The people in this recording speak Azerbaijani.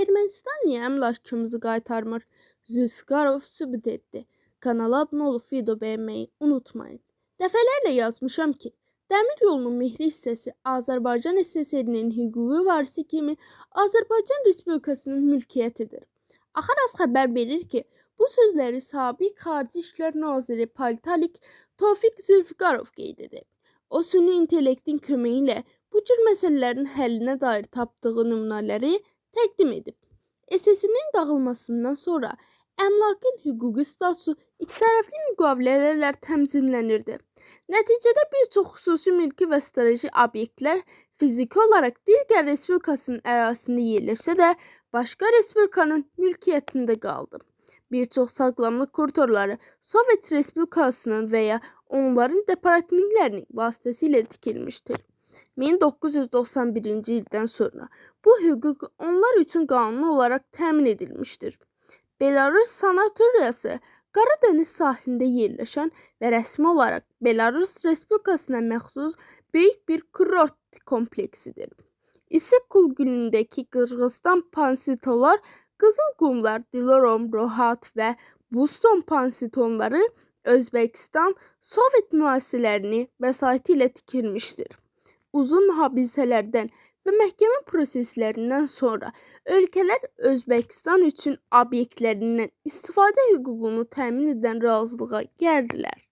Ermənistan niyə əmlak haqqımızı qaytarmır? Zülfiqarov sübut etdi. Kanala abunə olub video bəyənməyi unutmayın. Dəfələrlə yazmışam ki, dəmir yolunun mehri hissəsi Azərbaycan SSR-nin hüquqi varisi kimi Azərbaycan Respublikasının mülkiyyətidir. Axaras xəbər verir ki, bu sözləri sabiq Xarici İşlər Naziri Politolog Tofiq Zülfiqarov qeyd edib. O, süni intellektin köməyi ilə bu cür məsələlərin həllinə dair tapdığı nümunələri təqdim edib. SSR-nin dağılmasından sonra əmlakın hüquqi statusu ikitərəfli müqavilələrlə tənzimlənirdi. Nəticədə bir çox xüsusi mülki və strateji obyektlər fiziki olaraq digər respublikasının ərazisində yerləşsə də başqa respublikanın mülkiyyətində qaldı. Bir çox sağlamlıq koridorları Sovet Respublikasının və ya onların departamentlərinin vasitəsilə tikilmişdir. 1991-ci ildən sonra bu hüquq onlar üçün qanuni olaraq təmin edilmişdir. Belarus sanatoriyası Qaradəniz sahilində yerləşən və rəsmi olaraq Belarus Respublikasına məxsus böyük bir kurort kompleksidir. İssik-Kul gölündəki Qırğızstan pansionlar, Qızılqumlar, Dilorom, Rohat və Buston pansionları Özbəkistan Sovet müəssisələrini vəsaiti ilə tikilmişdir. Uzun mühafizələrdən və məhkəmə proseslərindən sonra ölkələr Özbəkistan üçün obyektlərindən istifadə hüququnu təmin edən razılığa gəldilər.